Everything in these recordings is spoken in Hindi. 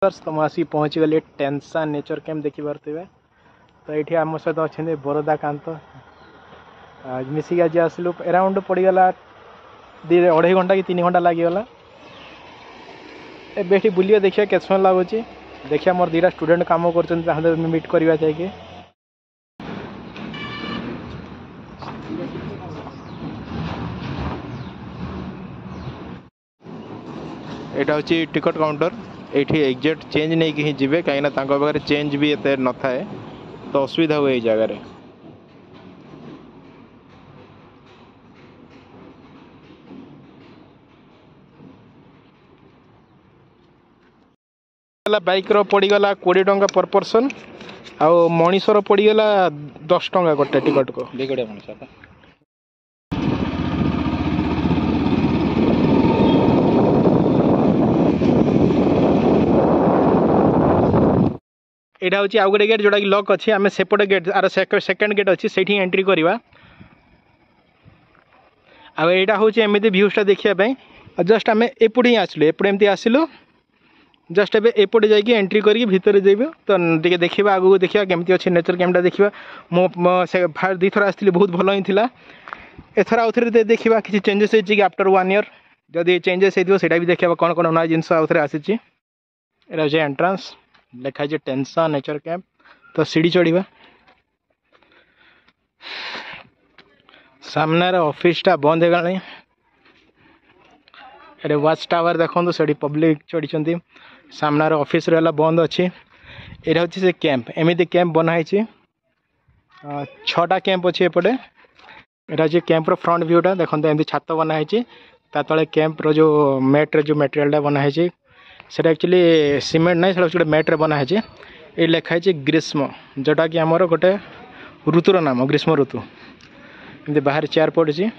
तो मुझे पहुँची गली टेंसा नेचर कैंप देखी पारे। तो ये आम सहित अच्छा बरदा कांत मिसिक आज आसलु अराउंड पड़गला 2.5 घंटा कि 3 घंटा लगिगला। एबे बुलिया देखिए केत समय लगुच देखिए मोर 2टा स्टूडेंट काम कर मीट करवा चाहिए। यहाँ हूँ टिकट काउंटर ये एग्जैक्ट चेंज नहीं कि जी कहीं पाखे चेंज भी एत न था तो असुविधा हुए जगह। बाइक रो पड़गला 20 टंका पर पर्सन आउ मनीषर पड़गला 10 टंका गोटे टिकट को। यहाँ हूँ आउ गए गेट जोटा कि लक अच्छी आम सेपटे गेट आर सेकेंड गेट अच्छी से एंट्री करवा। आईटा हूँ एमती भ्यूज़टा देखापी जस्ट आम एपटे ही आसलु एपटे एमती आसलु जस्ट एपटे जाकि एंट्री करके भितर जाइब। तो टे देखा आगू देखा केमती अच्छे नेचर कैम्पटा देखा मो 2 थर आसती बहुत भल ही था। एथर आउ थे देखा कि चेंजेस होती आफ्टर 1 ईयर जदि चेंजेस होता भी देखा कौन कौन नया जिन आउ थे आसी। एंट्रांस लिखाई टेंसा नेचर कैंप। तो सीढ़ी चढ़ा सामने ऑफिसटा बंद होगा। ये वाच टावर देखो से पब्लिक चढ़ी सामने ऑफिस रहा बंद अच्छी। ये हूँ से कैंप एमती कैंप बनाई 6टा कैंप अच्छे एपटे। यहाँ हूँ कैंप्र फ्रंट व्यूटा देखो एमती छात बनाई तले कैंप्र जो मैट्रे जो मटेरियालटा बनाई से एक्चुअली सीमेंट ना गोटे मैट्रे बनाई। ये लिखाई ग्रीष्म जोटा कि आमर गोटे ऋतुर नाम ग्रीष्म ऋतु। एमती बाहर चेयर पड़ी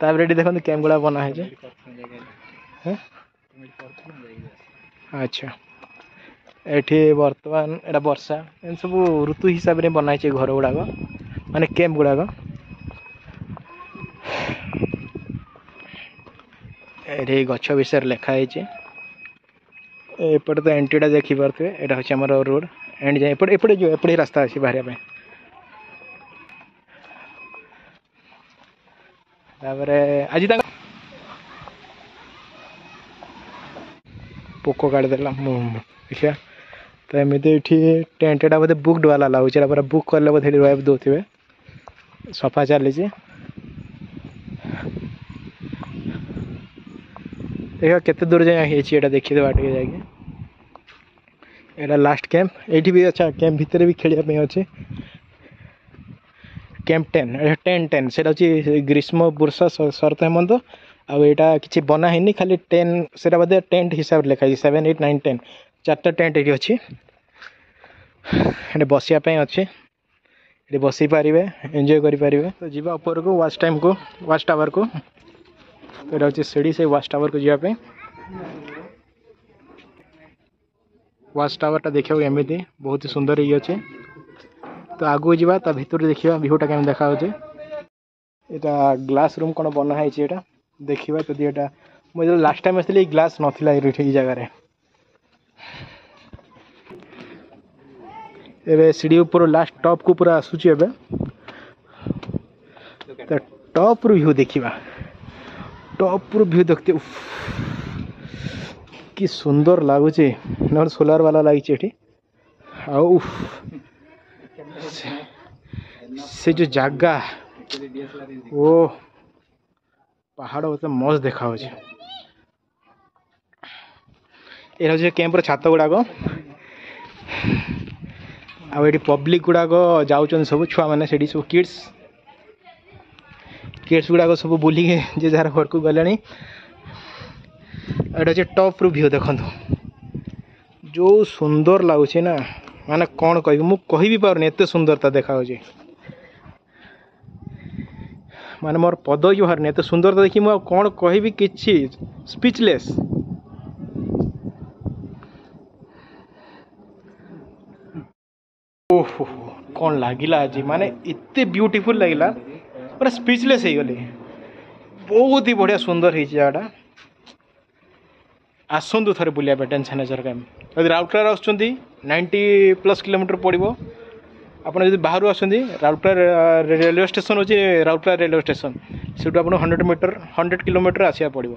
तापर ये देखो कैंप गुड़ा बनाई। अच्छा ये बर्तमान एटा वर्षा एम सब ऋतु हिसाब से बनाई घर गुड़ाक माने कैंप गुड़ाक। ये गछ विषय लिखाई एपटे तो एंट्रीटा देखी पारे। यहाँ हूँ आम रोड एंड जाए एपटे एपटे जो एपटे रास्ता अच्छी बाहर आज पोक काढ़देला देखिया। तो एमती ये टेंटा बोधे बुक्ड वाला लगुच बुक कले बोधे रहा दौथे सफा चली। देखा केते दूर जाए देखीदे बाटे जाके। यहाँ लास्ट कैंप ये भी अच्छा कैंप भितर भी खेलने अच्छे। कैंप 10 से ग्रीष्म वर्षा शरत हेमंत आईटा कि बना है खाली 10 से बोधे टेंट हिसाब से लिखाई 7, 8, 9, 10 4टा टेंट ये अच्छी। बसापी अच्छे ये बस पारे एंजॉय करें। तो जीवा ऊपर को वाच टाइम को वाच टावर को। तो यहाँ हूँ सीढ़ी से वाच टावर को जावाई। वाच टावरटा देखा एमती बहुत ही सुंदर ये अच्छे। तो आगू जावा ता भीतर देखा व्यूटा केम देखा। यहाँ ग्लास रूम कौन बनाई यहाँ देखा। तो ये मुझे लास्ट टाइम आसली ग्लास नाला ये जगार। एबे सीढ़ी ऊपर लास्ट टॉप को पूरा आसूची एबे। तो टॉप रु व्यू देखा टॉप रु व्यू देखते कि सुंदर लगुच न सोलार वाला लगी आउ से जो जगह ओ पहाड़ मतलब मस्त देखा। ये हूँ कैंप्र छात गुड़ाक आठी पब्लिक गुड़ाक जाऊँ सब छुआ मैंने से सब किड्स गुड़ाक सब बुलिक जे जार घर को गले। यहाँ हूँ टॉप रु व्यू देखो जो सुंदर लगुच ना माने कौन कह कह भी पारनी एत सुंदरता देखा। माने मोर पद ही बाहर एत सुंदरता देखी मुझे कौन कह कि स्पीचलेस। ओहो कौन लगिला आज माने एत ब्यूटीफुल लगिला पूरा स्पीचलेस हो गली। बहुत ही बढ़िया सुंदर है जगह। आसतु थे बुलाया टेंशन नेचर कैम्प यदि राउरकेला आसुँच 90+ किलोमीटर पड़ो आपड़ जब बाहर आसुँच राउरकेला रेलवे स्टेशन हूँ राउरकेला रेलवे स्टेशन से आप 100 किलोमीटर आसा पड़ो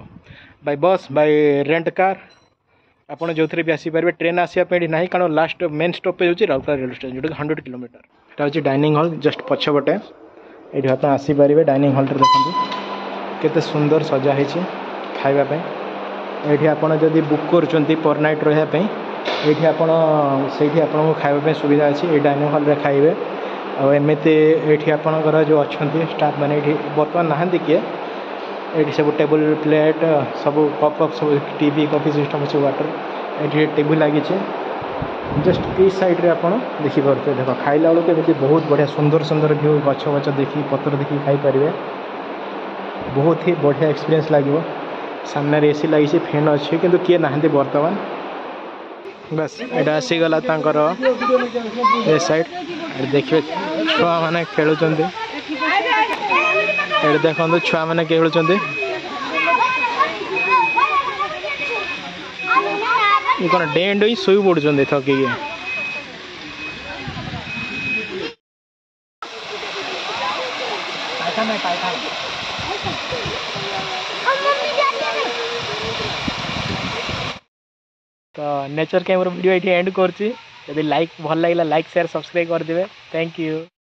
बाय बस बाय रेंट कार आपड़ जो थे भी आसीपारे ट्रेन आसापी ना कारण लास्ट मेन स्टॉपेज हूँ राउरकेला रेलवे स्टेशन जो 100 किलोमीटर यहाँ हूँ डाइनिंग हॉल जस्ट पछपटे ये आप आसीपारे डाइनिंग हॉल देखते केते सुंदर सजा है खावाई ये आपड़ जब बुक कर पर नाइट रही ये आपको खावाई सुविधा अच्छी ये डाइनिंग हॉल रे खाइबे आमती ये आपंकर जो अच्छा स्टाफ मैंने बर्तमान नहांती किए ये सब टेबल प्लेट सब कप सब टीवी कॉफी सिस्टम अच्छे वाटर ये टेबल लगी जस्ट ये साइड आप देखिपे देख खाइला बेलू के बहुत बढ़िया सुंदर सुंदर व्यू गछ गछ देखी पत्र देखी खाईपारे बहुत ही बढ़िया एक्सपीरियंस लगे सामने एसी लगी फैन अच्छी किंतु किए नहांती बर्तमान बस यहाँ आसीगला ये साइड देखिए छुआ मैंने खेलुं ये देखो छुआ मैंने खेलुं कौन डें डई शोई पड़ुं थकिकी तो नेचर कैम्प वीडियो ये एंड कर लाइक भल लगे लाइक शेयर सब्सक्राइब कर देवे थैंक यू।